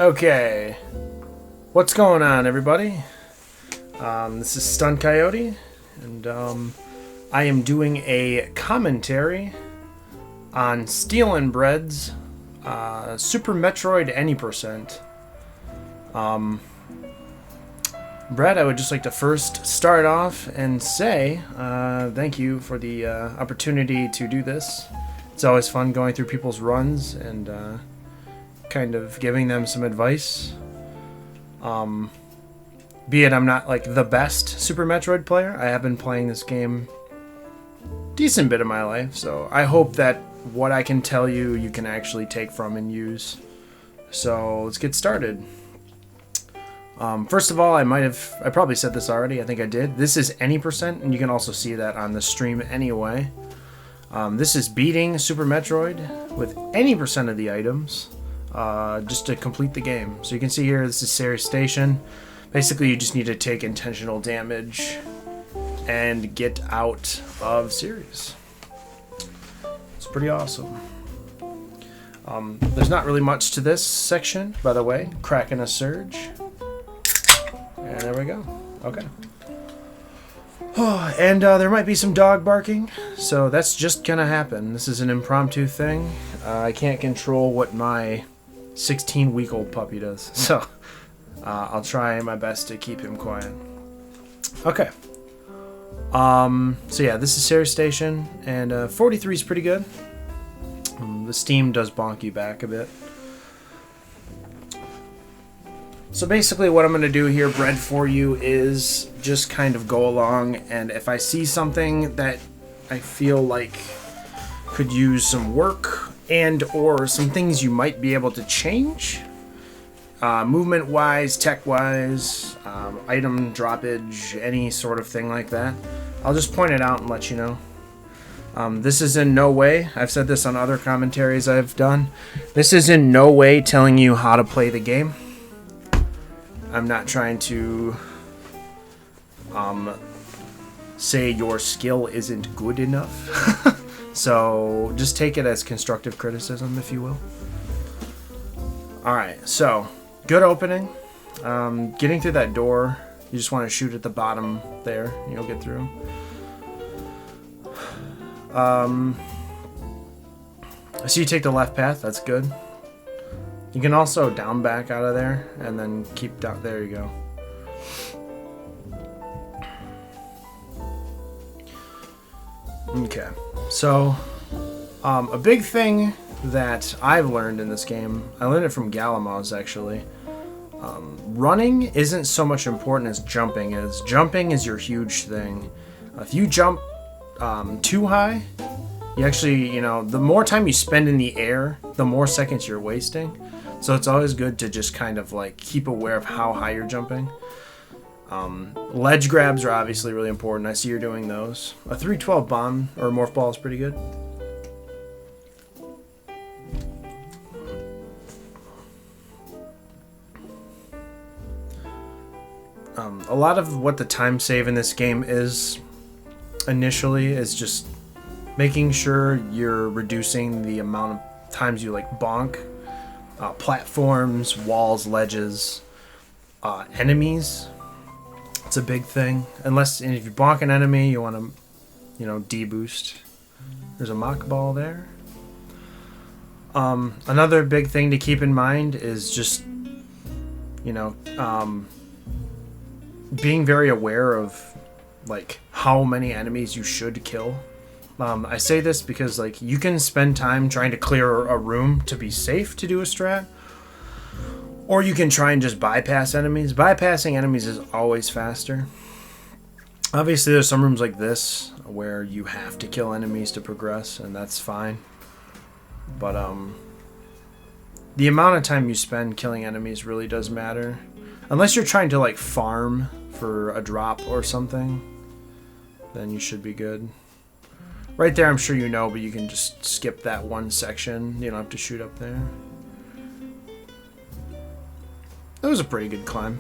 Okay, what's going on, everybody? This is Stun Coyote, and I am doing a commentary on Stealinbread's Super Metroid Any Percent. Brad, I would just like to first start off and say thank you for the opportunity to do this. It's always fun going through people's runs and kind of giving them some advice. Be it I'm not like the best Super Metroid player, I have been playing this game a decent bit of my life, so I hope that what I can tell you, you can actually take from and use. So let's get started. First of all, I probably said this already, I think I did. This is any percent, and you can also see that on the stream anyway. This is beating Super Metroid with any percent of the items, just to complete the game. So you can see here, this is Ceres Station. Basically, you just need to take intentional damage and get out of Ceres. It's pretty awesome. There's not really much to this section, by the way. Cracking a surge. And there we go. Okay. And there might be some dog barking, so that's just gonna happen. This is an impromptu thing. I can't control what my 16-week-old puppy does, so I'll try my best to keep him quiet. Okay. So yeah, this is Ceres Station, and 43 is pretty good. The Steam does bonk you back a bit. So basically what I'm going to do here, Bread, for you is just kind of go along, and if I see something that I feel like could use some work and or some things you might be able to change, movement-wise, tech-wise, item droppage, any sort of thing like that, I'll just point it out and let you know. This is in no way, I've said this on other commentaries I've done, this is in no way telling you how to play the game. I'm not trying to say your skill isn't good enough. So just take it as constructive criticism, if you will. Alright, so good opening. Getting through that door, you just want to shoot at the bottom there, and you'll get through. I see you take the left path, that's good. You can also down back out of there and then keep down. There you go. Okay, so a big thing that I've learned in this game, I learned it from Galamaz actually. Running isn't so much important as jumping is. Jumping is your huge thing. If you jump too high, you actually, the more time you spend in the air, the more seconds you're wasting. So it's always good to just kind of like keep aware of how high you're jumping. Ledge grabs are obviously really important. I see you're doing those. A 312 bomb or morph ball is pretty good. A lot of what the time save in this game is initially is just making sure you're reducing the amount of times you like bonk. Platforms, walls, ledges, enemies. It's a big thing. Unless, and if you bonk an enemy, you want to, deboost. There's a mock ball there. Another big thing to keep in mind is just, being very aware of, like, how many enemies you should kill. I say this because, like, you can spend time trying to clear a room to be safe to do a strat, or you can try and just bypass enemies. Bypassing enemies is always faster. Obviously, there's some rooms like this where you have to kill enemies to progress, and that's fine. But, the amount of time you spend killing enemies really does matter. Unless you're trying to, like, farm for a drop or something, then you should be good. Right there, I'm sure you know, but you can just skip that one section. You don't have to shoot up there. That was a pretty good climb.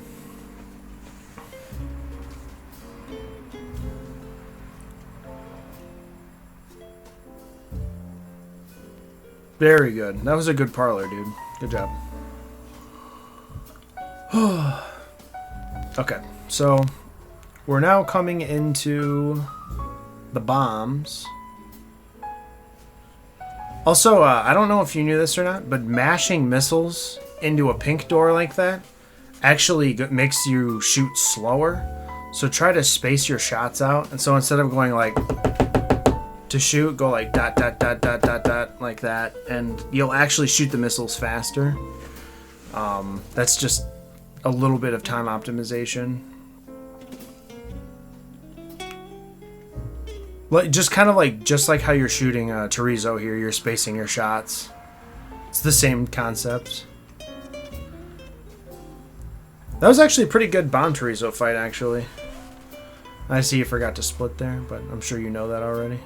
Very good. That was a good parlor, dude. Good job. Okay, so we're now coming into the bombs. Also, I don't know if you knew this or not, but mashing missiles into a pink door like that actually makes you shoot slower. So try to space your shots out. And so instead of going like to shoot, go like dot, dot, dot, dot, dot, dot, like that. And you'll actually shoot the missiles faster. That's just a little bit of time optimization. Just kind of like, just like how you're shooting Chorizo here, you're spacing your shots. It's the same concept. That was actually a pretty good bomb Chorizo fight, actually. I see you forgot to split there, but I'm sure you know that already.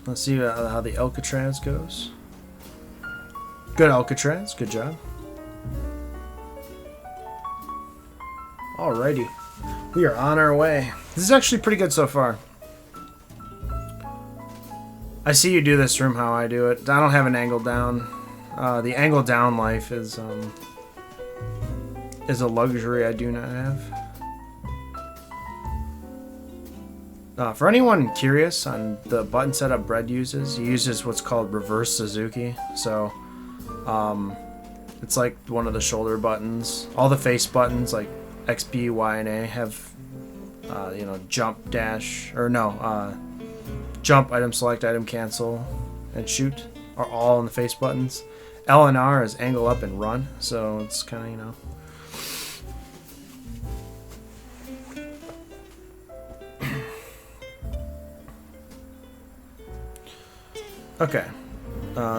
Let's see how the Alcatraz goes. Good Alcatraz, good job. Alrighty, we are on our way. This is actually pretty good so far. I see you do this room how I do it. I don't have an angle down. The angle down life is a luxury I do not have. For anyone curious on the button setup Bread uses, he uses what's called reverse Suzuki. So it's like one of the shoulder buttons. All the face buttons like X, B, Y, and A have you know, jump, dash, or no, jump, item select, item cancel, and shoot are all in the face buttons. L and R is angle up and run, so it's kind of, you know. Okay,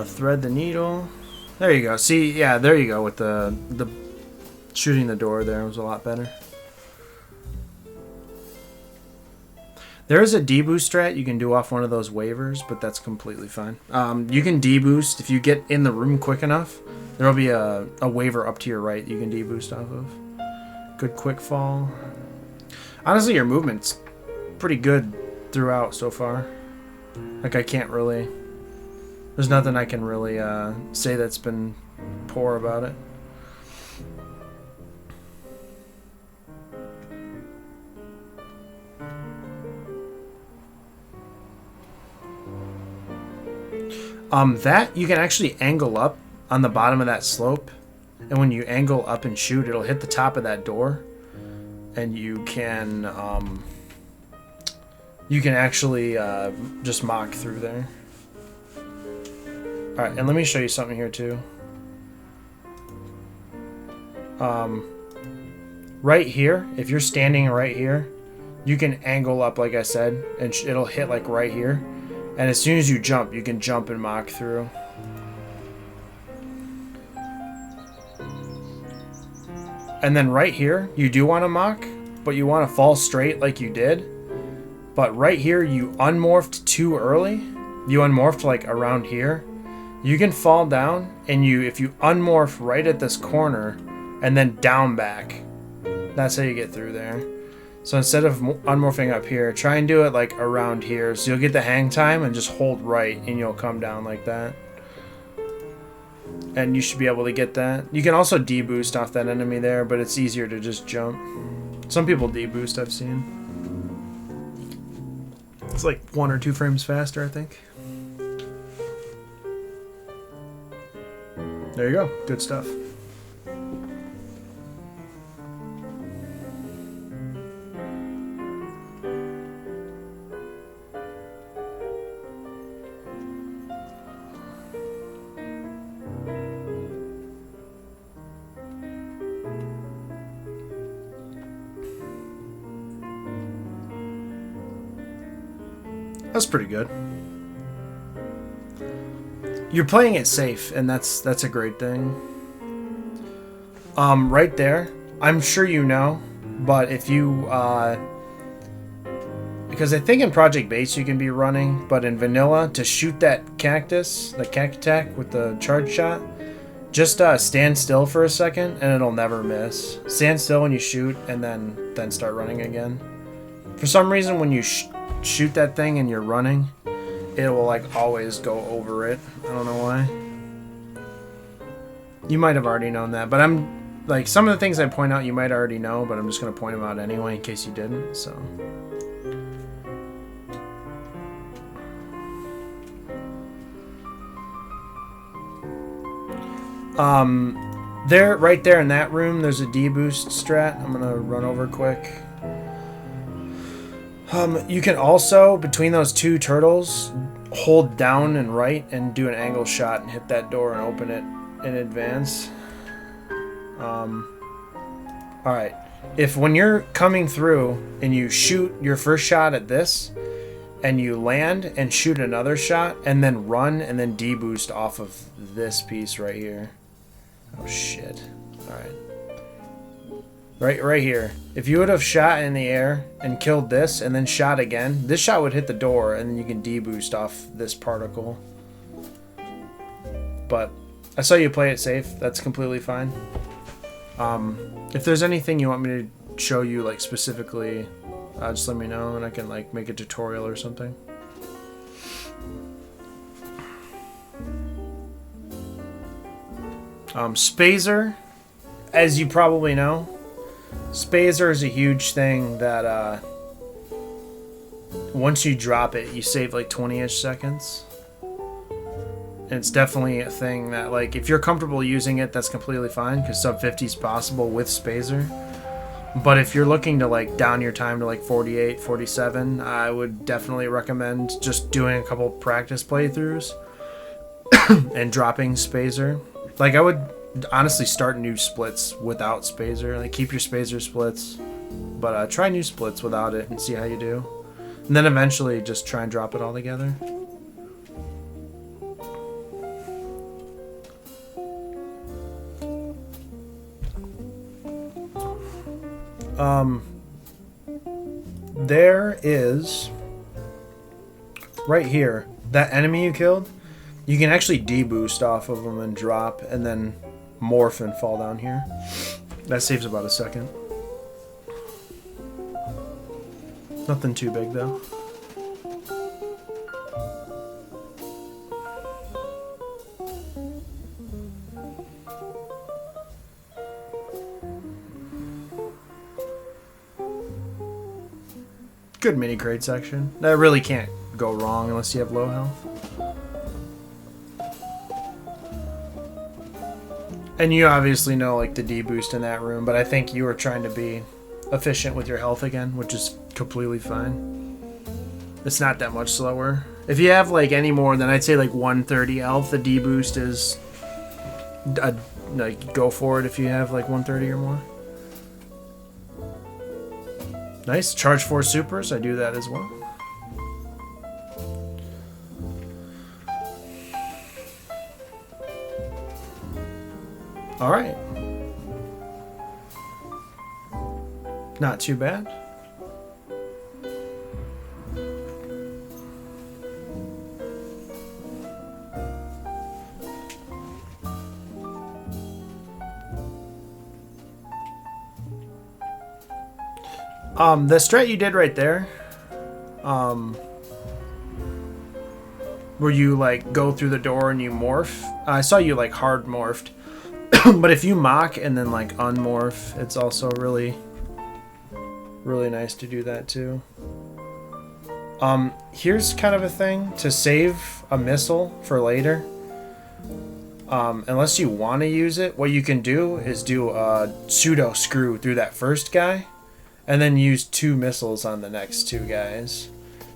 thread the needle. There you go. See, yeah, there you go with the shooting the door there was a lot better. There is a deboost strat you can do off one of those waivers, but that's completely fine. You can deboost if you get in the room quick enough. There will be a waiver up to your right you can deboost off of. Good quick fall. Honestly, your movement's pretty good throughout so far. Like, I can't really... There's nothing I can really say that's been poor about it. That you can actually angle up on the bottom of that slope, and when you angle up and shoot, it'll hit the top of that door, and you can actually just mock through there. All right, and let me show you something here too. Right here, if you're standing right here, you can angle up, like I said, and it'll hit like right here. And as soon as you jump, you can jump and mock through. And then right here, you do want to mock, but you want to fall straight like you did. But right here, you unmorphed too early. You unmorphed like around here. You can fall down, and if you unmorph right at this corner, and then down back, that's how you get through there. So instead of unmorphing up here, try and do it like around here. So you'll get the hang time and just hold right and you'll come down like that. And you should be able to get that. You can also deboost off that enemy there, but it's easier to just jump. Some people deboost, I've seen. It's like 1 or 2 frames faster, I think. There you go. Good stuff. That's pretty good. You're playing it safe, and that's a great thing. Right there, I'm sure you know, but if you because I think in Project Base you can be running, but in vanilla, to shoot that cactus, the cactus with the charge shot, just stand still for a second and it'll never miss. Stand still when you shoot and then start running again. For some reason, when you shoot that thing and you're running, it will like always go over it. I don't know why. You might have already known that, but I'm like, some of the things I point out you might already know, but I'm just gonna point them out anyway in case you didn't. So. There, right there in that room, there's a D-boost strat. I'm gonna run over quick. You can also, between those two turtles, hold down and right and do an angle shot and hit that door and open it in advance. Alright. If when you're coming through and you shoot your first shot at this, and you land and shoot another shot, and then run and then D-boost off of this piece right here. Oh shit. Alright. Right here. If you would have shot in the air and killed this and then shot again, this shot would hit the door and then you can D-boost off this particle. But I saw you play it safe. That's completely fine. If there's anything you want me to show you like specifically, just let me know and I can like make a tutorial or something. Spazer, as you probably know, Spazer is a huge thing that once you drop it, you save like 20-ish seconds. And it's definitely a thing that, like, if you're comfortable using it, that's completely fine, because sub 50 is possible with Spazer. But if you're looking to like down your time to like 48, 47, I would definitely recommend just doing a couple practice playthroughs and dropping Spazer. Like, I would honestly start new splits without Spazer. Like, keep your Spazer splits, but try new splits without it and see how you do. And then eventually just try and drop it all together. There is, right here, that enemy you killed, you can actually D-boost off of them and drop, and then morph and fall down here. That saves about a second. Nothing too big, though. Good mini crate section. That really can't go wrong unless you have low health. And you obviously know like the D-boost in that room, but I think you were trying to be efficient with your health again, which is completely fine. It's not that much slower. If you have like any more than, I'd say like 130 health, the D-boost is like, go for it if you have like 130 or more. Nice. Charge 4 supers. I do that as well. Alright. Not too bad. The strat you did right there, where you like go through the door and you morph. I saw you like hard morphed, but if you mock and then like unmorph, it's also really nice to do that too. Here's kind of a thing to save a missile for later. Unless you want to use it, what you can do is do a pseudo screw through that first guy. And then use 2 missiles on the next 2 guys.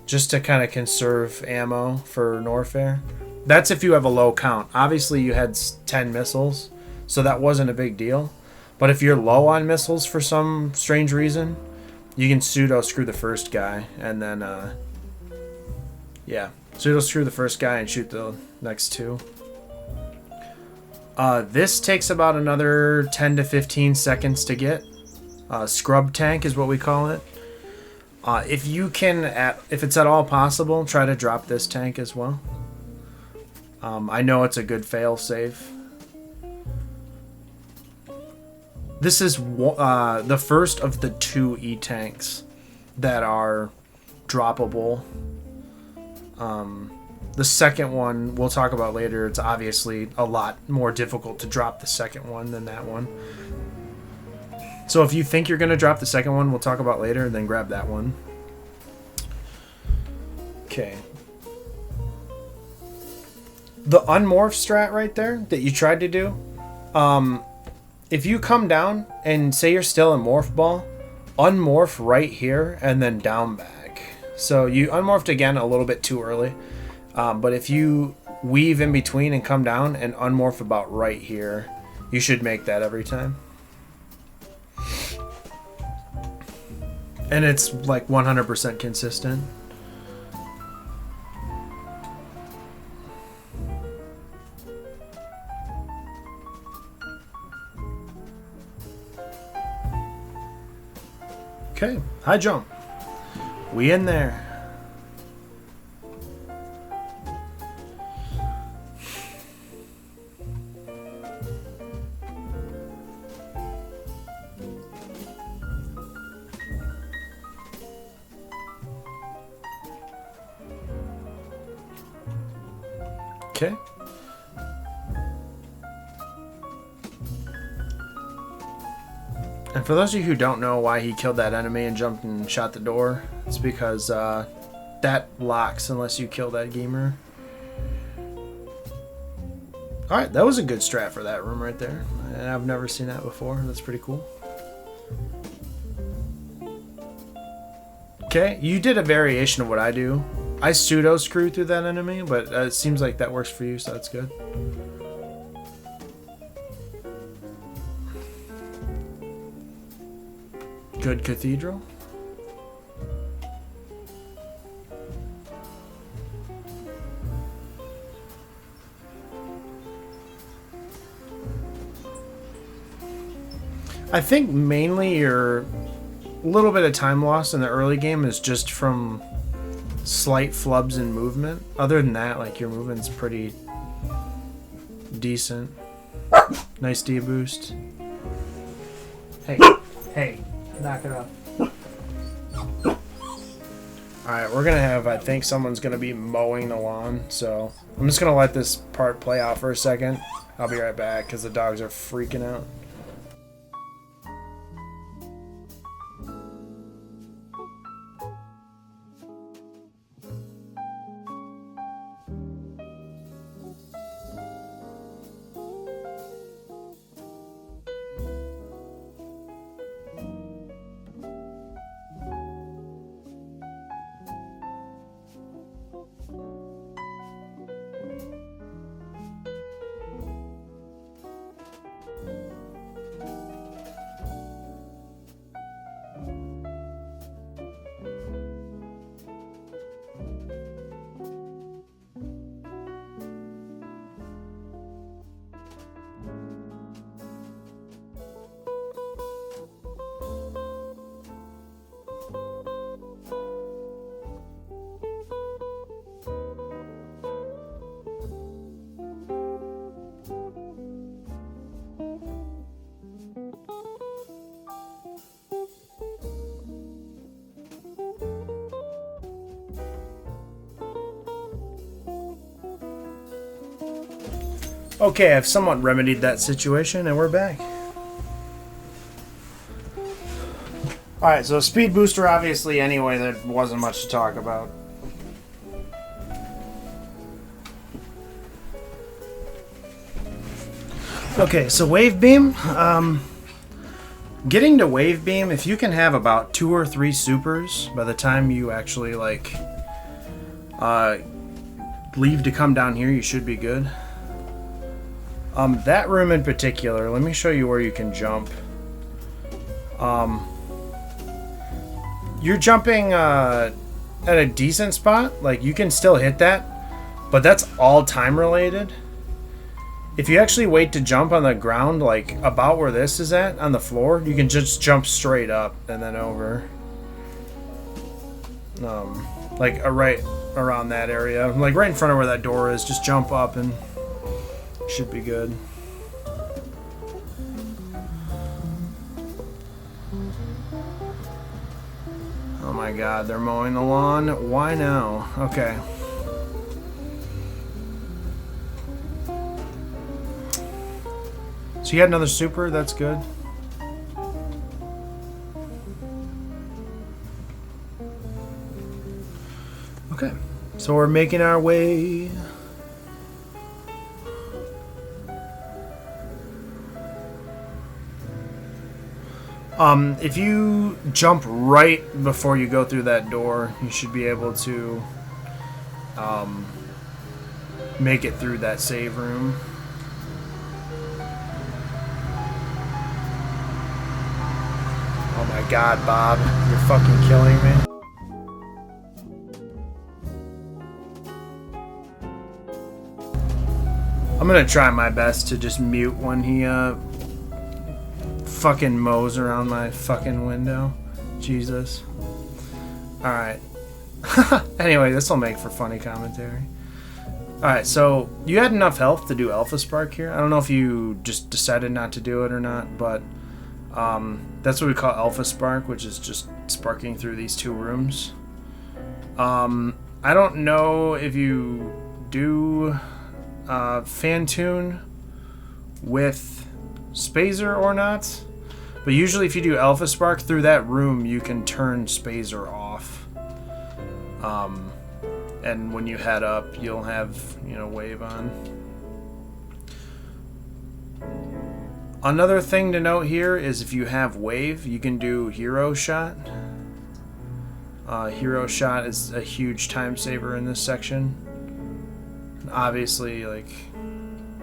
Just to kind of conserve ammo for Norfair. That's if you have a low count. Obviously you had 10 missiles, so that wasn't a big deal. But if you're low on missiles for some strange reason, you can pseudo screw the first guy. And then, yeah. Pseudo screw the first guy and shoot the next 2. This takes about another 10 to 15 seconds to get. Scrub tank is what we call it. If you can, if it's at all possible, try to drop this tank as well. I know it's a good fail safe. This is the first of the 2 E-tanks that are droppable. The second one we'll talk about later. It's obviously a lot more difficult to drop the second one than that one. So if you think you're going to drop the second one, we'll talk about later, and then grab that one. Okay. The unmorph strat right there that you tried to do, if you come down and say you're still in morph ball, unmorph right here and then down back. So you unmorphed again a little bit too early, but if you weave in between and come down and unmorph about right here, you should make that every time. And it's like 100% consistent. Okay, high jump. We in there. Okay. And for those of you who don't know why he killed that enemy and jumped and shot the door, it's because that locks unless you kill that gamer. Alright, that was a good strat for that room right there. And I've never seen that before. That's pretty cool. Okay, you did a variation of what I do. I pseudo screw through that enemy, but it seems like that works for you, so that's good. Good cathedral. I think mainly your little bit of time loss in the early game is just from slight flubs in movement. Other than that, like, your movement's pretty decent. Nice D-boost. Hey, knock it off. Alright, we're gonna have, I think someone's gonna be mowing the lawn, so I'm just gonna let this part play out for a second. I'll be right back, because the dogs are freaking out. Okay, I've somewhat remedied that situation, and we're back. Alright, so speed booster, obviously, anyway, there wasn't much to talk about. Okay, so wave beam. Getting to wave beam, if you can have about 2 or 3 supers by the time you actually, like, leave to come down here, you should be good. That room in particular, let me show you where you can jump. You're jumping at a decent spot, like you can still hit that, but that's all time related. If you actually wait to jump on the ground, like about where this is at, on the floor, you can just jump straight up and then over. Like right around that area, like right in front of where that door is, just jump up and should be good. Oh my my god, they're mowing the lawn. Why now? Okay. So you had another super, that's good. Okay, so we're making our way. If you jump right before you go through that door, you should be able to make it through that save room. Oh my god, Bob, you're fucking killing me. I'm gonna try my best to just mute when he fucking mows around my fucking window. Jesus. Alright. Anyway, this will make for funny commentary. Alright, so you had enough health to do Alpha Spark here. I don't know if you just decided not to do it or not, but that's what we call Alpha Spark, which is just sparking through these two rooms. I don't know if you do Phantoon with Spazer or not, but usually if you do Alpha Spark through that room, you can turn Spazer off. And when you head up, you'll have, you know, wave on. Another thing to note here is if you have wave, you can do Hero Shot. Hero Shot is a huge time saver in this section. Obviously, like,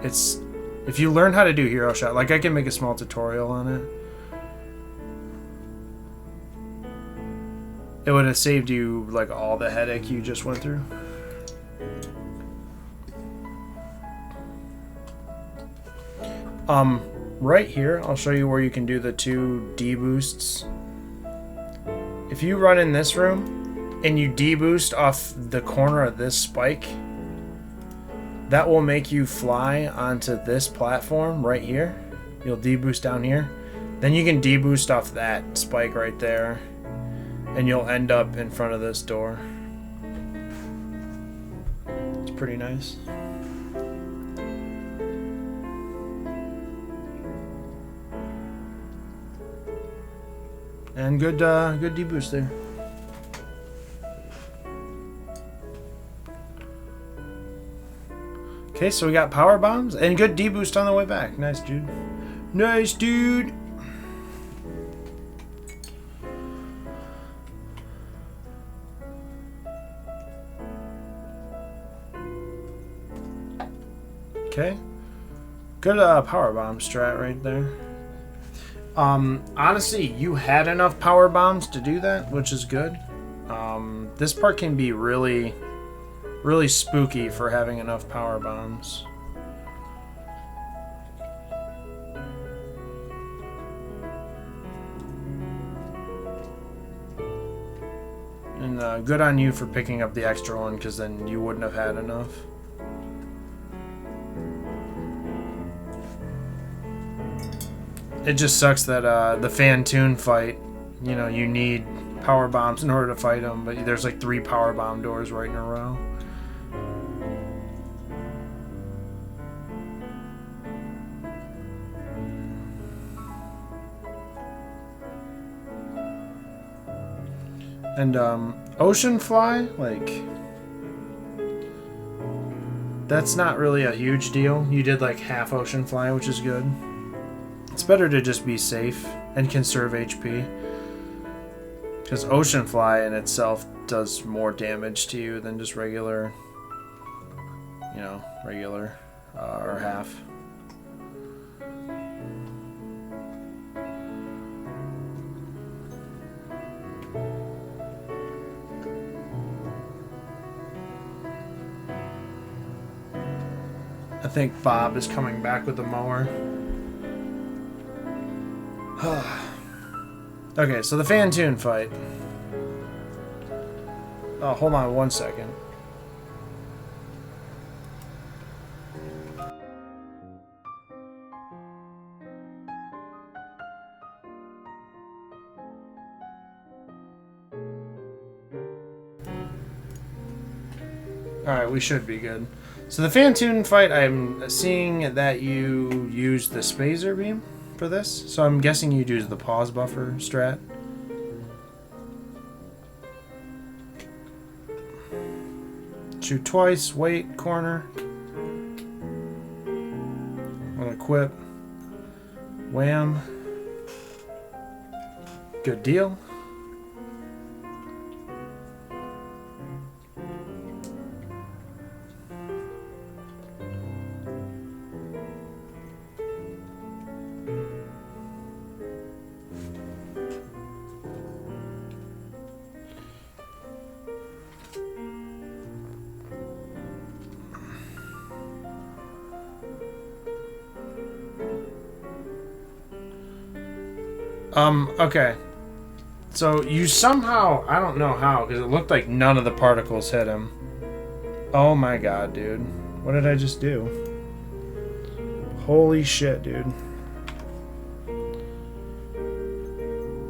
it's, if you learn how to do Hero Shot, like I can make a small tutorial on it. It would have saved you like all the headache you just went through. Right here, I'll show you where you can do the 2 D-boosts. If you run in this room and you D-boost off the corner of this spike, that will make you fly onto this platform right here. You'll D-boost down here. Then you can D-boost off that spike right there, and you'll end up in front of this door. It's pretty nice. And good D-boost there. Okay, so we got power bombs and good D-boost on the way back. Nice, dude. Nice, dude. Okay. Good power bomb strat right there. Honestly, you had enough power bombs to do that, which is good. This part can be really spooky for having enough power bombs. And good on you for picking up the extra one, because then you wouldn't have had enough. It just sucks that the Phantoon fight, you know, you need power bombs in order to fight them, but there's like 3 power bomb doors right in a row. And Ocean Fly, like, that's not really a huge deal. You did like half Ocean Fly, which is good. It's better to just be safe and conserve HP, because Ocean Fly in itself does more damage to you than just regular, you know, or half. I think Bob is coming back with the mower. Okay, so the Phantoon fight. Oh, hold on 1 second. Alright, we should be good. So the Phantoon fight, I'm seeing that you use the Spazer Beam for this. So I'm guessing you'd use the pause buffer strat. Shoot twice, wait, corner. Equip. Wham. Good deal. Okay. So you somehow, I don't know how, because it looked like none of the particles hit him. Oh my god, dude. What did I just do? Holy shit, dude.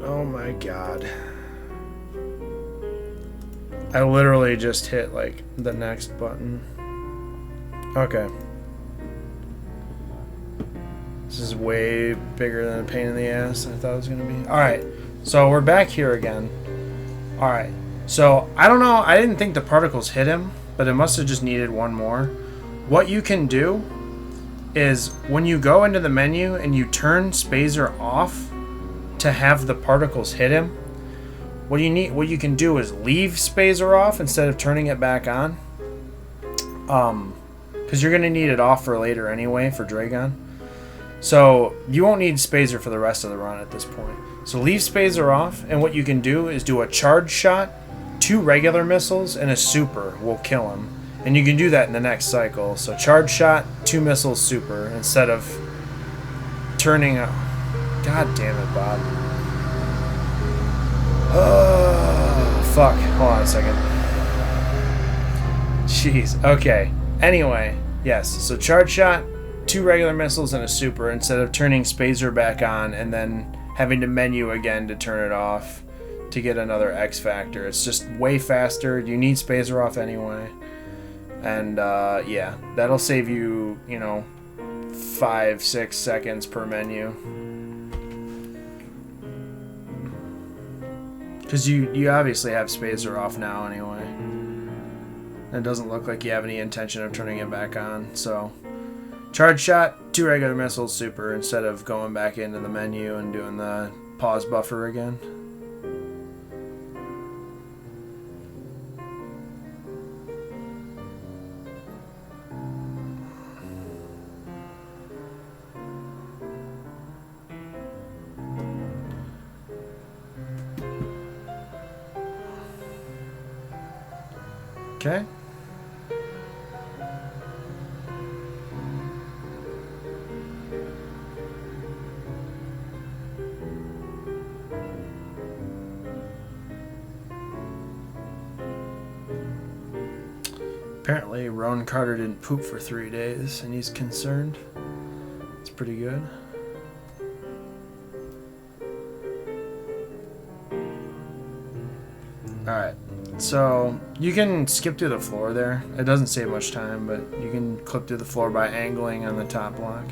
Oh my god. I literally just hit, like, the next button. Okay. This is way bigger than a pain in the ass than I thought it was going to be. Alright, so we're back here again. Alright, so I don't know. I didn't think the particles hit him, but it must have just needed one more. What you can do is when you go into the menu and you turn Spazer off to have the particles hit him, what you can do is leave Spazer off instead of turning it back on. Because you're going to need it off for later anyway for Draygon. So you won't need Spazer for the rest of the run at this point. So leave Spazer off, and what you can do is do a charge shot, 2 regular missiles, and a super will kill him. And you can do that in the next cycle. So charge shot, 2 missiles, super, instead of turning a... God damn it, Bob. Oh, fuck. Hold on a second. Jeez. Okay. Anyway, yes. So charge shot, 2 regular missiles, and a super, instead of turning Spazer back on and then having to menu again to turn it off to get another X factor. It's just way faster. You need Spazer off anyway. And yeah, that'll save you, you know, 5-6 seconds per menu. Because you obviously have Spazer off now anyway. It doesn't look like you have any intention of turning it back on, so... Charge shot, 2 regular missiles, super, instead of going back into the menu and doing the pause buffer again. Okay. Apparently, Ron Carter didn't poop for 3 days, and he's concerned. It's pretty good. Alright, so you can skip through the floor there. It doesn't save much time, but you can clip through the floor by angling on the top block.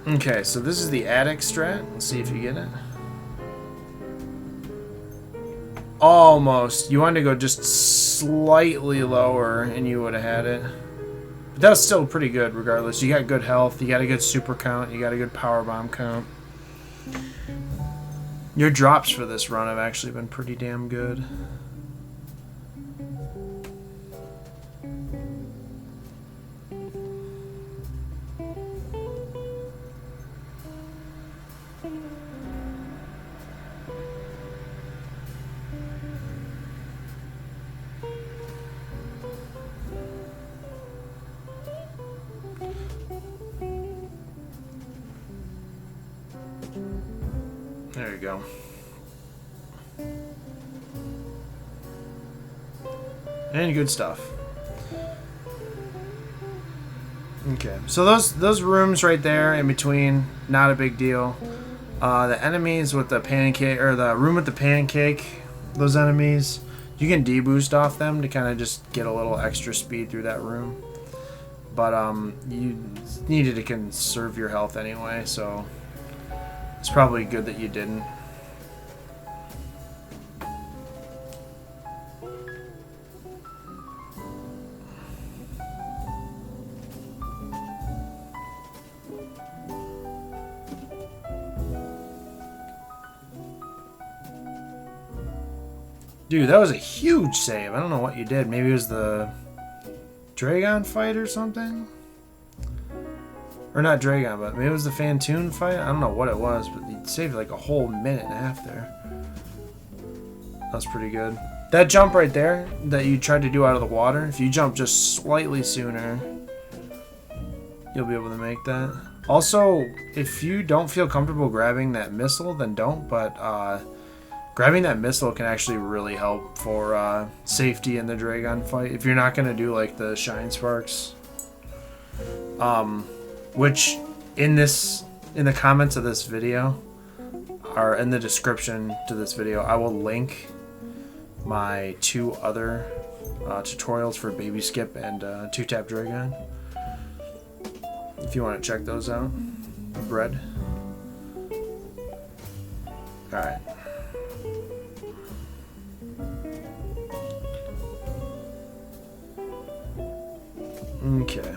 Okay, so this is the attic strat. Let's see if you get it. Almost. You wanted to go just slightly lower and you would have had it. But that was still pretty good regardless. You got good health, you got a good super count, you got a good power bomb count. Your drops for this run have actually been pretty damn good. There you go. And good stuff. Okay, so those rooms right there in between, not a big deal. The enemies with the pancake, or the room with the pancake, those enemies, you can deboost off them to kind of just get a little extra speed through that room. But you needed to conserve your health anyway, so it's probably good that you didn't. Dude, that was a huge save. I don't know what you did. Maybe it was the Draygon fight or something? Or not Draygon, but maybe it was the Fantoon fight? I don't know what it was, but you saved like a whole minute and a half there. That's pretty good. That jump right there that you tried to do out of the water, if you jump just slightly sooner, you'll be able to make that. Also, if you don't feel comfortable grabbing that missile, then don't, but grabbing that missile can actually really help for safety in the Draygon fight. If you're not going to do like the Shine Sparks. Which in the comments of this video, or in the description to this video, I will link my 2 other tutorials for Baby Skip and 2-Tap Draygon. If you want to check those out. Bread. Alright. Okay.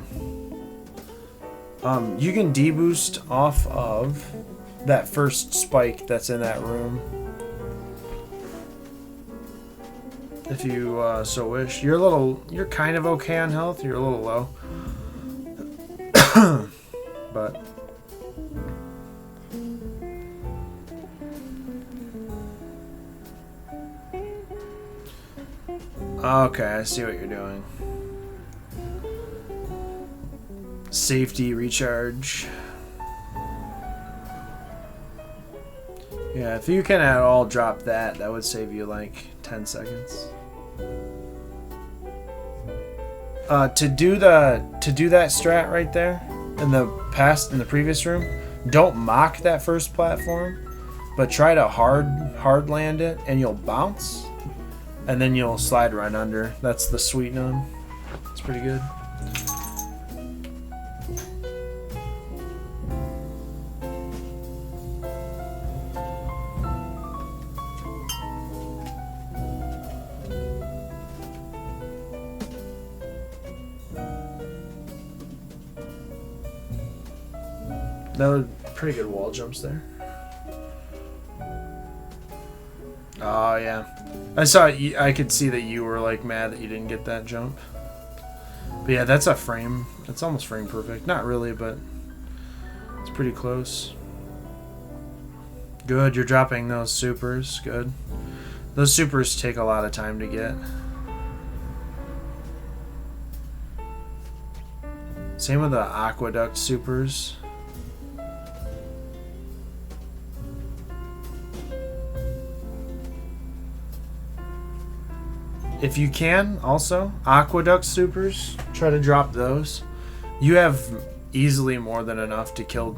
You can deboost off of that first spike that's in that room. If you so wish. You're kind of okay on health. You're a little low. But okay, I see what you're doing. Safety recharge. Yeah, if you can at all drop that, that would save you like 10 seconds. To do that strat right there in the previous room, don't mock that first platform, but try to hard land it, and you'll bounce, and then you'll slide right under. That's the sweet one. It's pretty good. That was pretty good wall jumps there. Oh yeah, I could see that you were like mad that you didn't get that jump. But yeah, that's a frame. It's almost frame perfect. Not really, but it's pretty close. Good, you're dropping those supers. Good. Those supers take a lot of time to get. Same with the aqueduct supers. If you can, also, aqueduct supers, try to drop those. You have easily more than enough to kill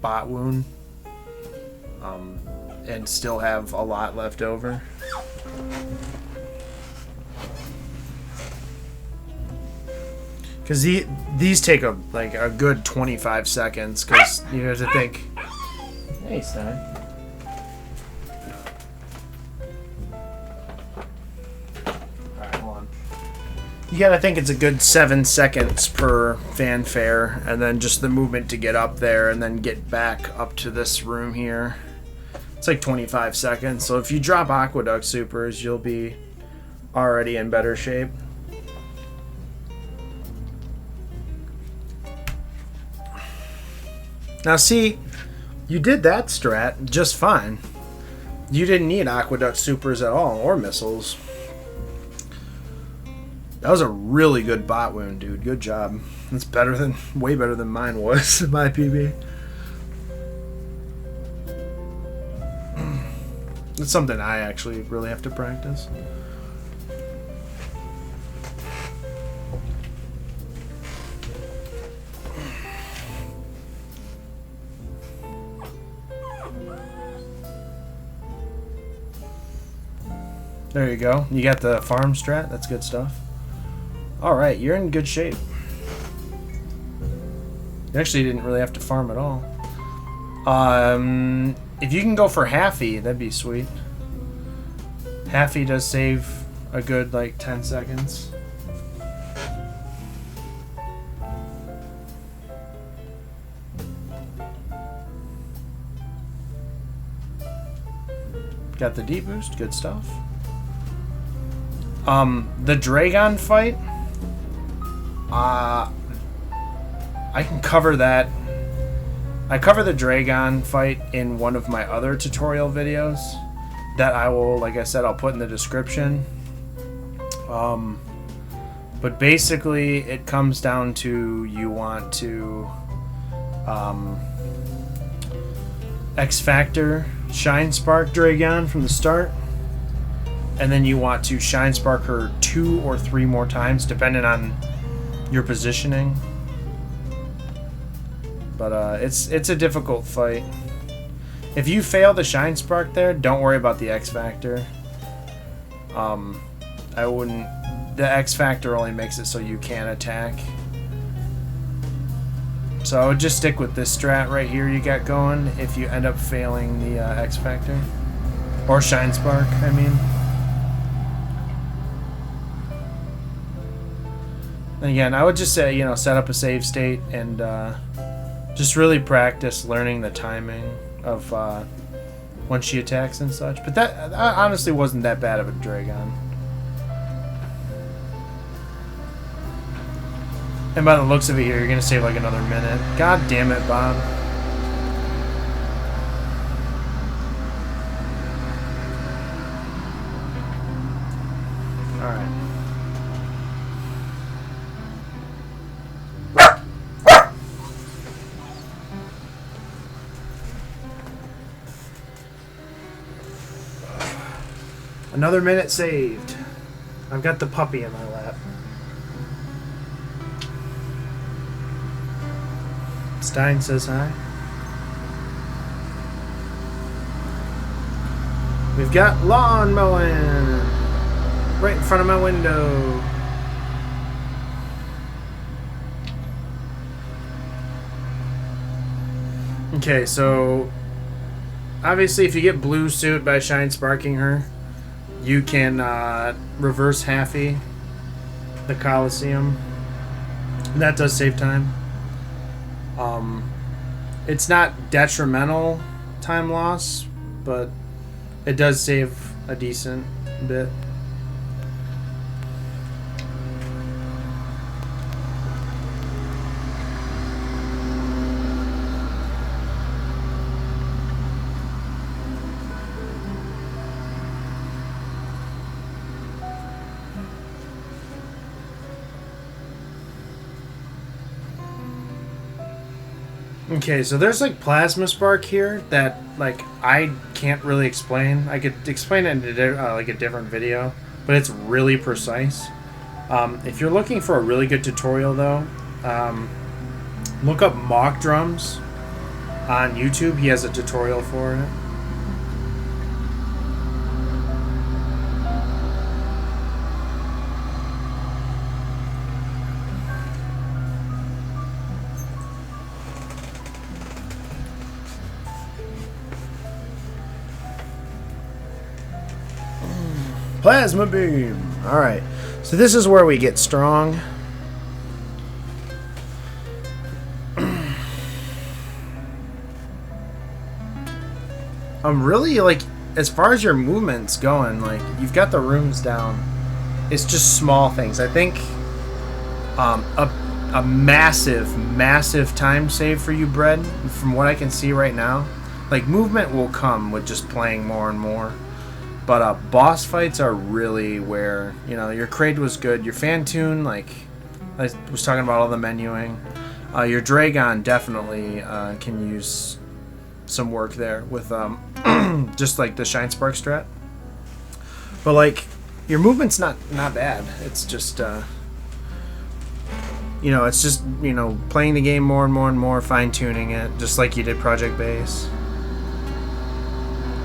bot wound and still have a lot left over. Because these take a good 25 seconds, because you have to think, hey, Stein. You gotta think it's a good 7 seconds per fanfare, and then just the movement to get up there and then get back up to this room here. It's like 25 seconds. So if you drop aqueduct supers, you'll be already in better shape. Now see, you did that strat just fine. You didn't need aqueduct supers at all, or missiles. That was a really good bot wound, dude. Good job. That's way better than mine was, my PB. It's something I actually really have to practice. There you go. You got the farm strat. That's good stuff. Alright, you're in good shape. You actually didn't really have to farm at all. If you can go for halfy, that'd be sweet. Halfy does save a good, like, 10 seconds. Got the deep boost. Good stuff. The Draygon fight, I can cover that. I cover the Draygon fight in one of my other tutorial videos that I will, like I said, I'll put in the description. But basically it comes down to you want to X Factor Shine Spark Draygon from the start. And then you want to Shine Spark her 2 or 3 more times, depending on your positioning. But it's a difficult fight. If you fail the Shine Spark there, don't worry about the X Factor. I wouldn't. The X Factor only makes it so you can attack. So I would just stick with this strat right here you got going if you end up failing the X Factor. Or Shine Spark, I mean. Again, I would just say, you know, set up a save state and just really practice learning the timing of when she attacks and such. But that honestly wasn't that bad of a Draygon. And by the looks of it here, you're going to save like another minute. God damn it, Bob. Alright. Another minute saved. I've got the puppy in my lap. Stein says hi. We've got lawn mowing right in front of my window. Okay, so obviously if you get blue suit by Shine Sparking her, you can reverse halfy the Coliseum. And that does save time. It's not detrimental time loss, but it does save a decent bit. Okay, so there's like Plasma Spark here that like I can't really explain. I could explain it in like a different video, but it's really precise. If you're looking for a really good tutorial though, look up Mock Drums on YouTube. He has a tutorial for it. Plasma Beam. Alright. So this is where we get strong. Really, like, as far as your movement's going, like, you've got the rooms down. It's just small things. I think a massive time save for you, Bread, from what I can see right now. Like, movement will come with just playing more and more. But boss fights are really where, you know, your Kraid was good. Your Fantune, like, I was talking about all the menuing. Your Draygon definitely can use some work there with just like the Shine Spark strat. But like, your movement's not bad. It's just, you know, it's just, you know, playing the game more and more, fine-tuning it, just like you did Project Base.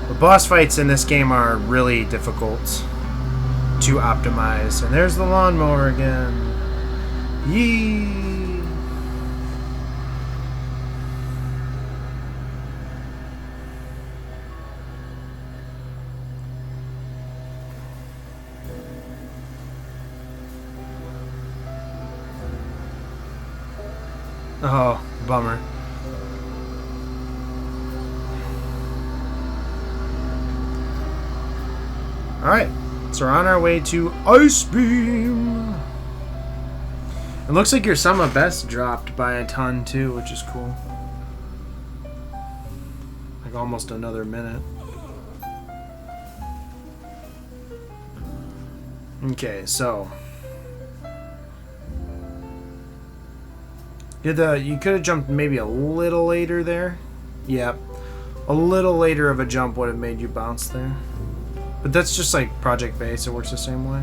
The boss fights in this game are really difficult. to optimize. And there's the lawnmower again. Yee! Oh, bummer. Alright, so we're on our way to Ice Beam. It looks like your sum of best dropped by a ton too, which is cool. Like almost another minute. Okay, so you could have jumped maybe a little later there. Yep. A little later of a jump would have made you bounce there. But that's just like project based, it works the same way.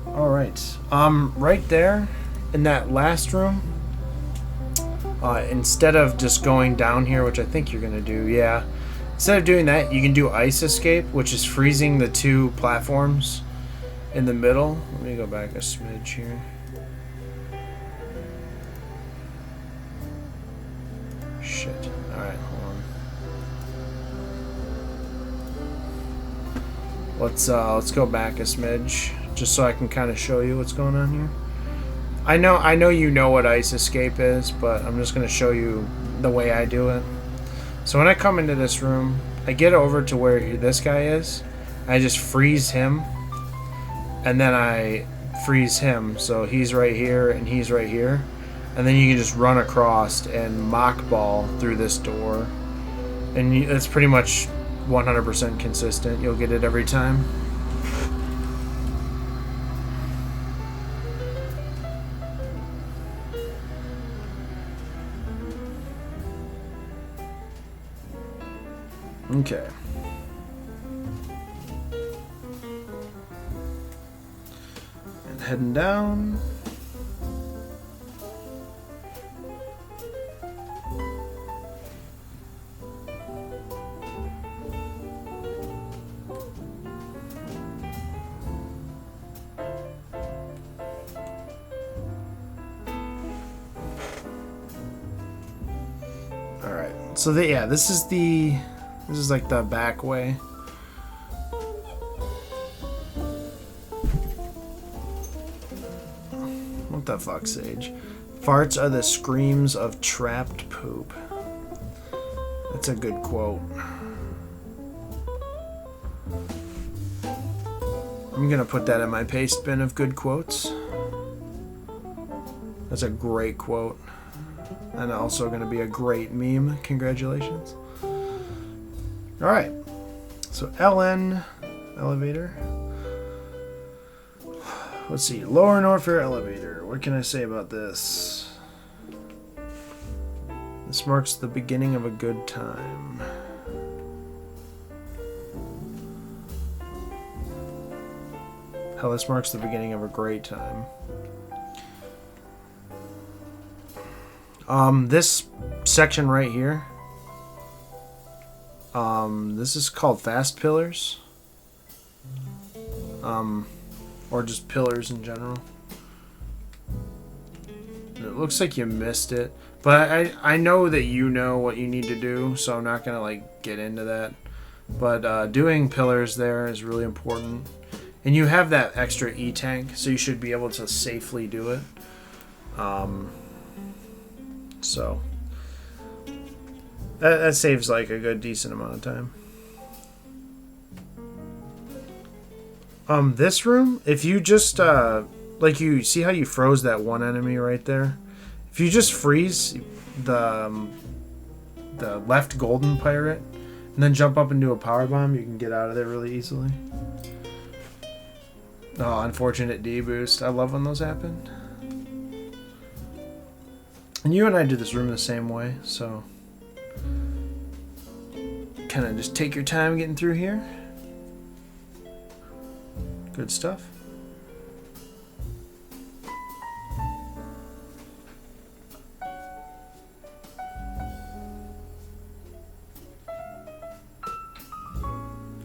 Alright, right there in that last room, instead of just going down here, which I think you're gonna do, yeah. Instead of doing that, you can do ice escape, which is freezing the two platforms in the middle. Let me go back a smidge here. Shit. Alright, hold on. Let's go back a smidge, just so I can kind of show you what's going on here. I know you know what ice escape is, but I'm just going to show you the way I do it. So when I come into this room, I get over to where this guy is. I just freeze him, and then I freeze him. So he's right here, and he's right here. And then you can just run across and mock ball through this door. And it's pretty much 100% consistent. You'll get it every time. Okay. And heading down. All right. So this is like the back way. What the fuck, Sage? Farts are the screams of trapped poop. That's a good quote. I'm gonna put that in my paste bin of good quotes. That's a great quote. And also gonna be a great meme. Congratulations. Alright, so LN elevator. Let's see, Lower Norfair elevator. What can I say about this? This marks the beginning of a good time. Hell, this marks the beginning of a great time. This section right here. This is called fast pillars. Or just pillars in general. It looks like you missed it. But I know that you know what you need to do, so I'm not gonna like get into that. But doing pillars there is really important. And you have that extra E-tank, so you should be able to safely do it. So that saves like a good decent amount of time. This room, if you just like, you see how you froze that one enemy right there? If you just freeze the left golden pirate and then jump up and do a power bomb, you can get out of there really easily. Oh, unfortunate D-boost. I love when those happen. And you and I do this room the same way, so kind of just take your time getting through here. Good stuff.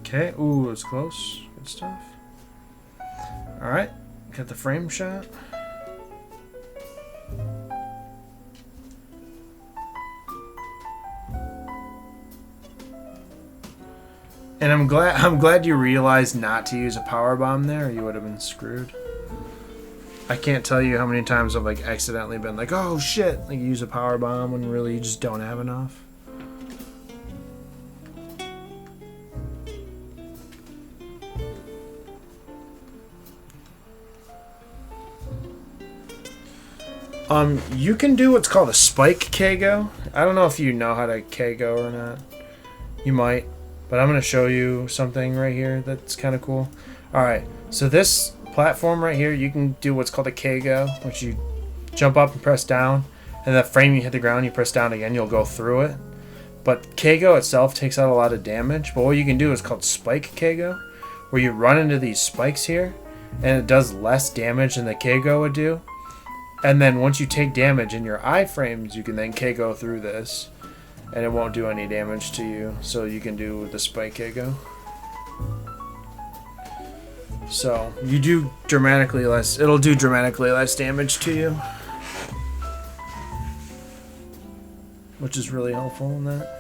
Okay, ooh, it was close. Good stuff. Alright, got the frame shot. And I'm glad you realized not to use a power bomb there, or you would have been screwed. I can't tell you how many times I've like accidentally been like, oh shit, like use a power bomb when really you just don't have enough. You can do what's called a spike KGO. I don't know if you know how to KGO or not. You might. But I'm going to show you something right here that's kind of cool. Alright, so this platform right here, you can do what's called a KGO, which you jump up and press down, and the frame you hit the ground, you press down again, you'll go through it. But KGO itself takes out a lot of damage, but what you can do is called spike KGO, where you run into these spikes here, and it does less damage than the KGO would do. And then once you take damage in your iframes, you can then KGO through this. And it won't do any damage to you, so you can do the spike KGO. So you do dramatically less. It'll do dramatically less damage to you, which is really helpful in that.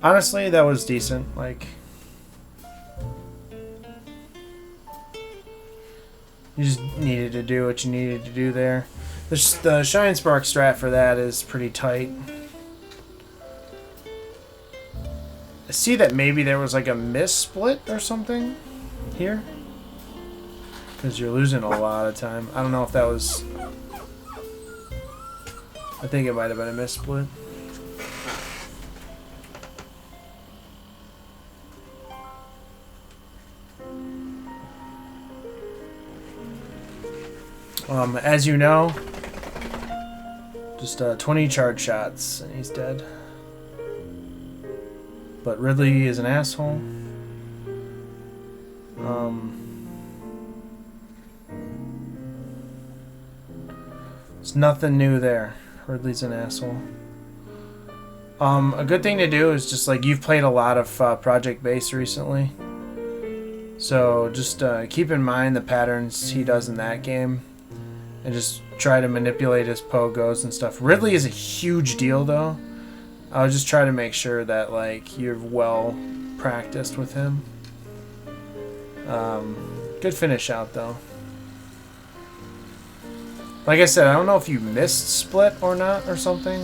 Honestly, that was decent. Like, you just needed to do what you needed to do there. The Shine Spark strat for that is pretty tight. I see that maybe there was like a miss split or something here, because you're losing a lot of time. I don't know if that was... I think it might have been a miss split. As you know, just 20 charge shots and he's dead. But Ridley is an asshole. There's nothing new there. Ridley's an asshole. A good thing to do is just like, you've played a lot of Project Base recently. So just keep in mind the patterns he does in that game. And just try to manipulate his pogos and stuff. Ridley is a huge deal, though. I'll just try to make sure that like you're well practiced with him. Good finish out, though. Like I said, I don't know if you missed split or not or something.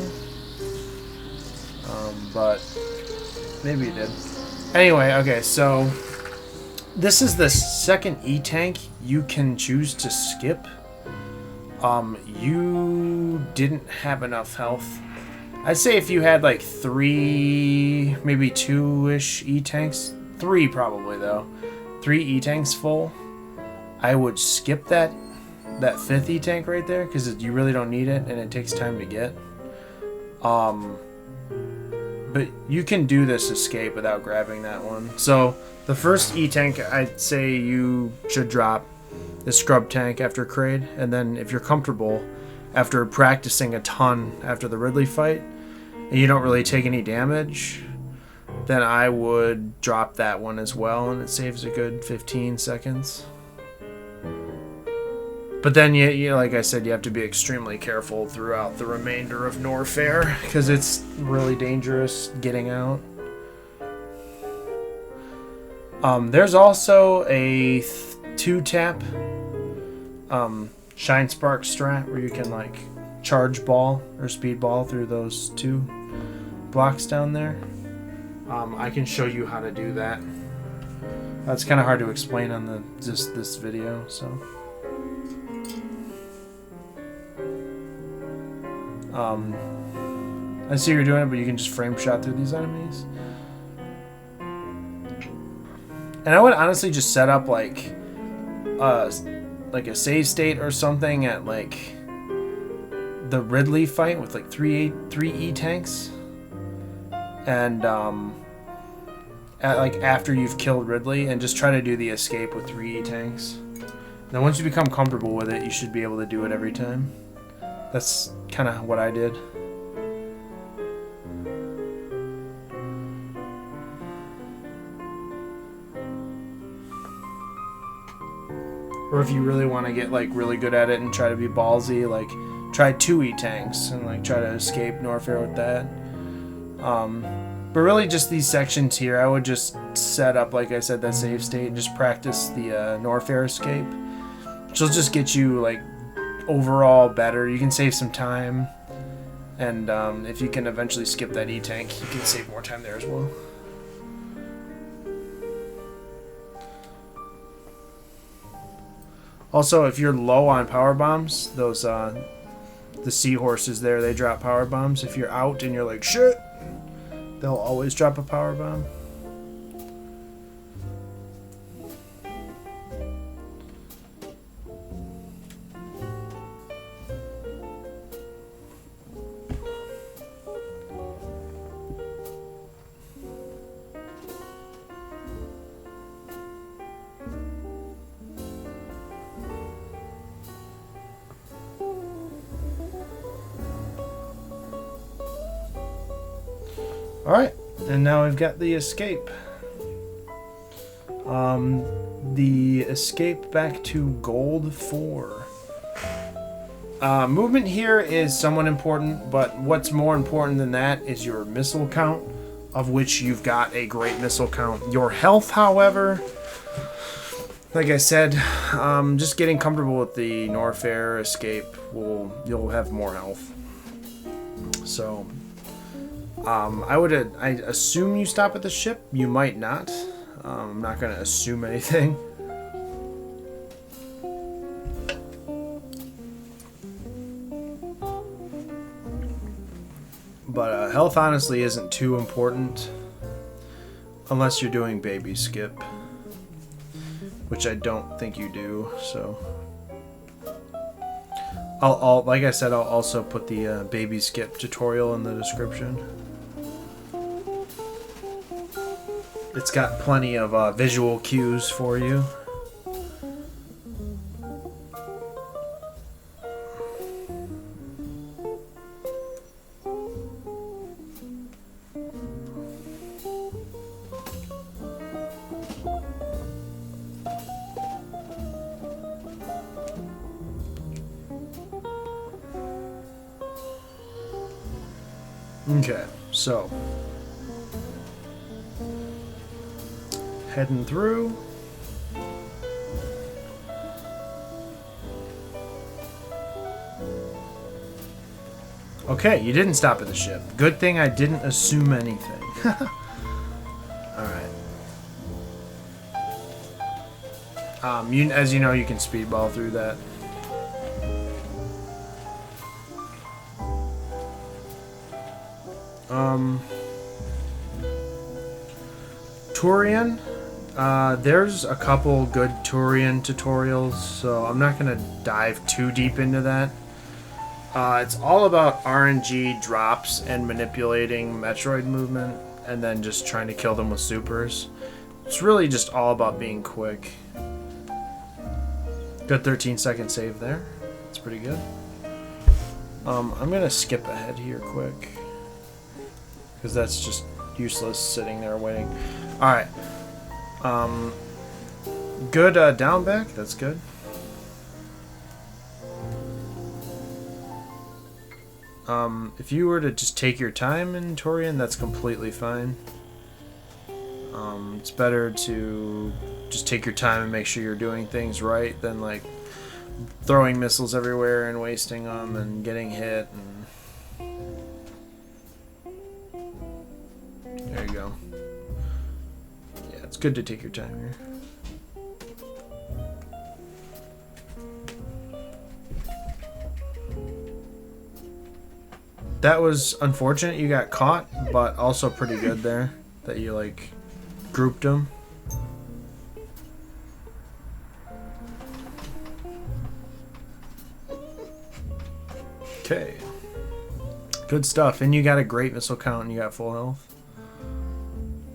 But maybe you did. Anyway, okay, so this is the second E-tank you can choose to skip. You didn't have enough health. I'd say if you had like 3, maybe 2-ish E-tanks, 3 probably though, 3 E-tanks full, I would skip that 5th E-tank right there, because you really don't need it and it takes time to get. But you can do this escape without grabbing that one. So the first E-tank, I'd say you should drop the scrub tank after Kraid, and then if you're comfortable, after practicing a ton after the Ridley fight, and you don't really take any damage, then I would drop that one as well, and it saves a good 15 seconds. But then, you like I said, you have to be extremely careful throughout the remainder of Norfair, because it's really dangerous getting out. There's also a 2-tap Shine Spark strat where you can like charge ball or speed ball through those 2 blocks down there. I can show you how to do that. That's kind of hard to explain on just this video, so. I see you're doing it, but you can just frame shot through these enemies. And I would honestly just set up like a save state or something at like the Ridley fight with like three E tanks, and at like after you've killed Ridley, and just try to do the escape with 3 E tanks. Now once you become comfortable with it, you should be able to do it every time. That's kind of what I did. Or if you really want to get like really good at it and try to be ballsy, like try 2 E tanks and like try to escape Norfair with that. But really just these sections here, I would just set up, like I said, that save state and just practice the Norfair escape. Which will just get you like overall better. You can save some time, and if you can eventually skip that E tank, you can save more time there as well. Also, if you're low on power bombs, those the seahorses there, they drop power bombs. If you're out and you're like shit, they'll always drop a power bomb. Alright, and now we've got the escape. The escape back to Gold 4. Movement here is somewhat important, but what's more important than that is your missile count, of which you've got a great missile count. Your health, however, like I said, just getting comfortable with the Norfair escape, you'll have more health. So I assume you stop at the ship. You might not. I'm not going to assume anything. But health honestly isn't too important unless you're doing baby skip, which I don't think you do. So I'll like I said, I'll also put the baby skip tutorial in the description. It's got plenty of visual cues for you. Okay, so heading through. Okay, you didn't stop at the ship. Good thing I didn't assume anything. Alright. As you know, you can speedball through that. Turian. There's a couple good Turian tutorials, so I'm not going to dive too deep into that. It's all about RNG drops and manipulating Metroid movement, and then just trying to kill them with supers. It's really just all about being quick. Good 13-second save there. That's pretty good. I'm going to skip ahead here quick, because that's just useless sitting there waiting. Alright. Good down back. That's good. If you were to just take your time in Torian, that's completely fine. It's better to just take your time and make sure you're doing things right than like throwing missiles everywhere and wasting them and getting hit. And there you go. Yeah, it's good to take your time here. That was unfortunate you got caught, but also pretty good there that you like grouped them. Okay. Good stuff. And you got a great missile count and you got full health.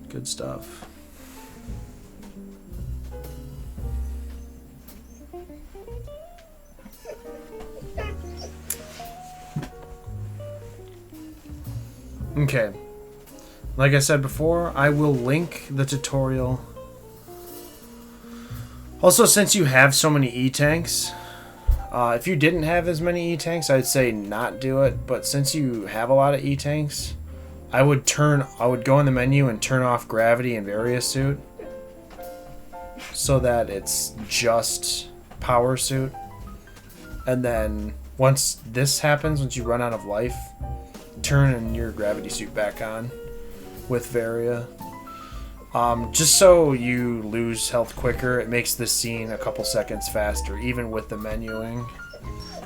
Good stuff. Okay. Like I said before, I will link the tutorial. Also, since you have so many E-tanks, if you didn't have as many E-tanks, I'd say not do it. But since you have a lot of E-tanks, I would go in the menu and turn off gravity and various suit so that it's just power suit. And then once this happens, once you run out of life, turn your gravity suit back on with Varia. Just so you lose health quicker, it makes the scene a couple seconds faster, even with the menuing.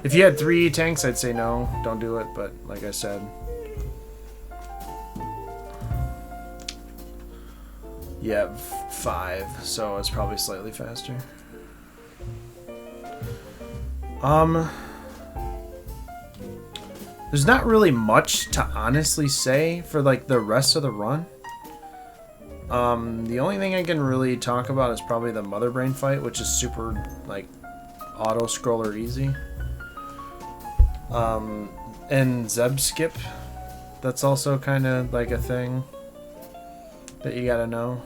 If you had 3 tanks, I'd say no, don't do it, but like I said. You have 5, so it's probably slightly faster. There's not really much to honestly say for like the rest of the run. The only thing I can really talk about is probably the Mother Brain fight, which is super like auto scroller easy. And Zeb skip, that's also kind of like a thing that you gotta know.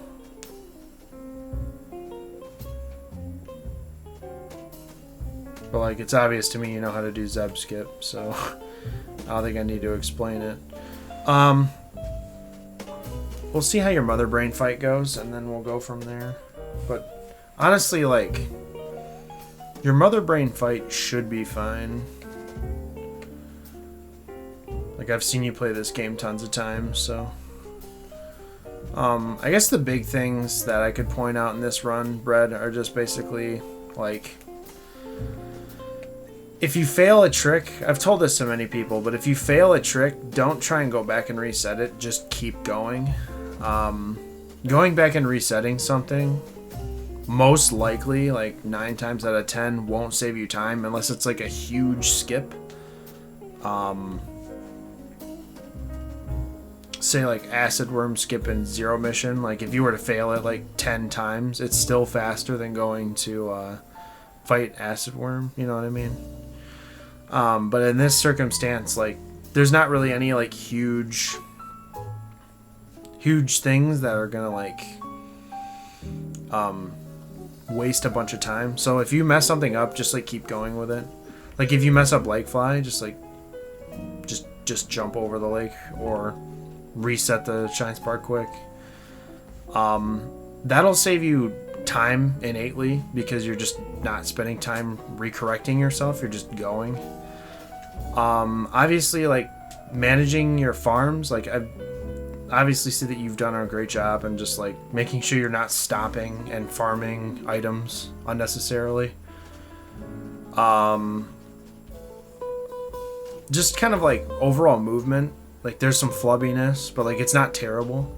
But like it's obvious to me you know how to do Zeb skip, so I don't think I need to explain it. We'll see how your Mother Brain fight goes, and then we'll go from there. But honestly, like, your Mother Brain fight should be fine. Like, I've seen you play this game tons of times, so. I guess the big things that I could point out in this run, Bread, are just basically, like, if you fail a trick, I've told this to many people, but if you fail a trick, don't try and go back and reset it. Just keep going. Going back and resetting something, most likely, like 9 times out of 10, won't save you time unless it's like a huge skip. Say like Acid Worm skip in Zero Mission, like if you were to fail it like 10 times, it's still faster than going to fight Acid Worm, you know what I mean? But in this circumstance, like, there's not really any, like, huge things that are gonna, like, waste a bunch of time. So if you mess something up, just, like, keep going with it. Like, if you mess up Lake Fly, just, like, just jump over the lake or reset the Shine Spark quick. That'll save you time innately because you're just not spending time recorrecting yourself. You're just going. Obviously, like, managing your farms, like, I obviously see that you've done a great job and just, like, making sure you're not stopping and farming items unnecessarily. Just kind of, like, overall movement. Like, there's some flubbiness, but, like, it's not terrible.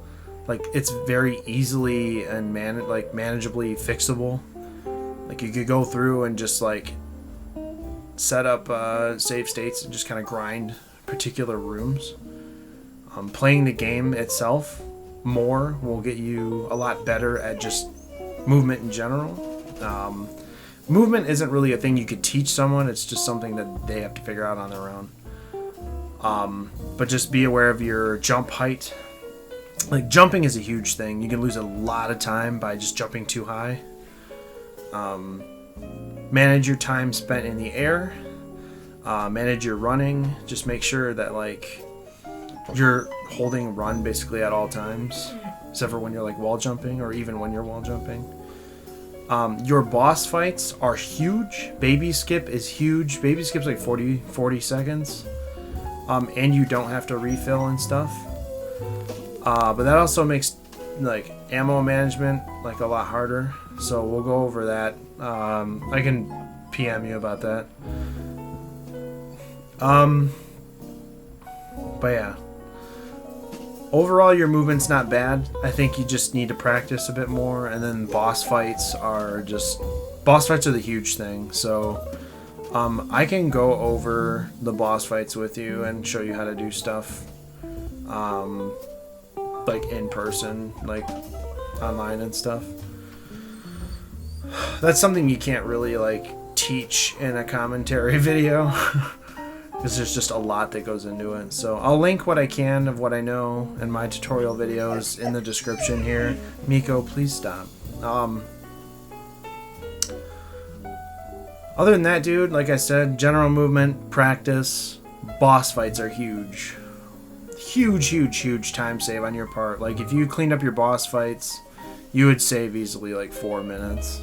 Like, it's very easily and manageably fixable. Like, you could go through and just, like, set up save states and just kind of grind particular rooms. Playing the game itself more will get you a lot better at just movement in general. Movement isn't really a thing you could teach someone. It's just something that they have to figure out on their own. But just be aware of your jump height. Like, jumping is a huge thing. You can lose a lot of time by just jumping too high. Manage your time spent in the air. Manage your running. Just make sure that, like, you're holding run basically at all times. Except for when you're, like, wall jumping, or even when you're wall jumping. Your boss fights are huge. Baby skip is huge. Baby skip's like 40 seconds. And you don't have to refill and stuff. But that also makes, like, ammo management, like, a lot harder. So we'll go over that. I can PM you about that. But yeah, overall your movement's not bad. I think you just need to practice a bit more, and then boss fights are the huge thing. So I can go over the boss fights with you and show you how to do stuff, like in person, like online and stuff. That's something you can't really like teach in a commentary video because there's just a lot that goes into it. So I'll link what I can of what I know in my tutorial videos in the description here. Miko, please stop. Other than that, dude, like I said, general movement, practice, boss fights are huge. Huge time save on your part. Like if you cleaned up your boss fights, you would save easily like 4 minutes.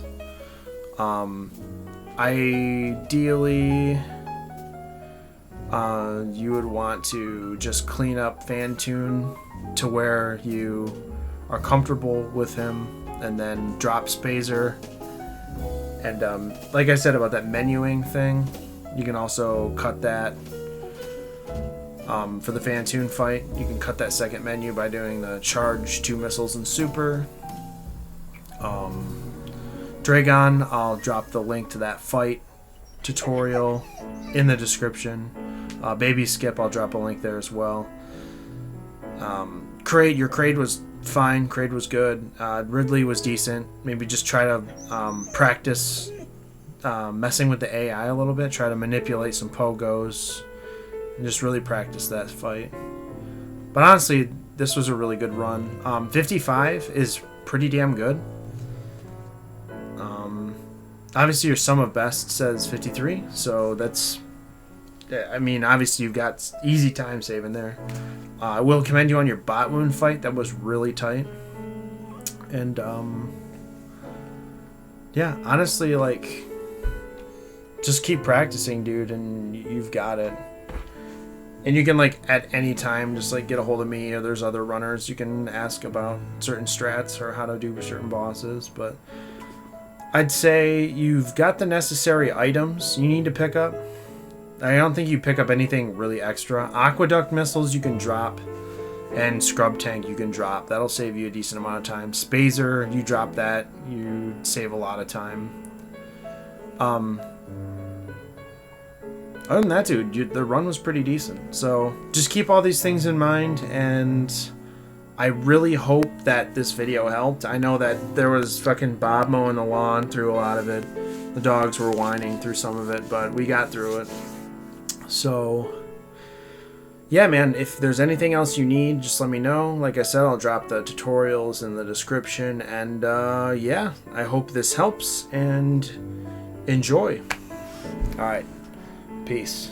Ideally, you would want to just clean up Phantoon to where you are comfortable with him, and then drop Spazer. And like I said about that menuing thing, you can also cut that. For the Phantoon fight, you can cut that second menu by doing the charge 2 missiles and super. Draygon, I'll drop the link to that fight tutorial in the description. Baby Skip, I'll drop a link there as well. Your Kraid was fine. Kraid was good. Ridley was decent. Maybe just try to practice messing with the AI a little bit. Try to manipulate some pogos and just really practice that fight. But honestly, this was a really good run. 55 is pretty damn good. Obviously, your sum of best says 53, so that's... I mean, obviously, you've got easy time saving there. I will commend you on your bot wound fight. That was really tight. And, yeah, honestly, like, just keep practicing, dude, and you've got it. And you can, like, at any time, just, like, get a hold of me, or there's other runners. You can ask about certain strats or how to do certain bosses, but I'd say you've got the necessary items you need to pick up. I don't think you pick up anything really extra. Aqueduct missiles you can drop, and Scrub Tank you can drop. That'll save you a decent amount of time. Spazer, you drop that, you save a lot of time. Other than that, dude, the run was pretty decent. So just keep all these things in mind, and I really hope that this video helped. I know that there was fucking Bob mowing the lawn through a lot of it. The dogs were whining through some of it, but we got through it. So, yeah, man, if there's anything else you need, just let me know. Like I said, I'll drop the tutorials in the description. And, yeah, I hope this helps, and enjoy. All right. Peace.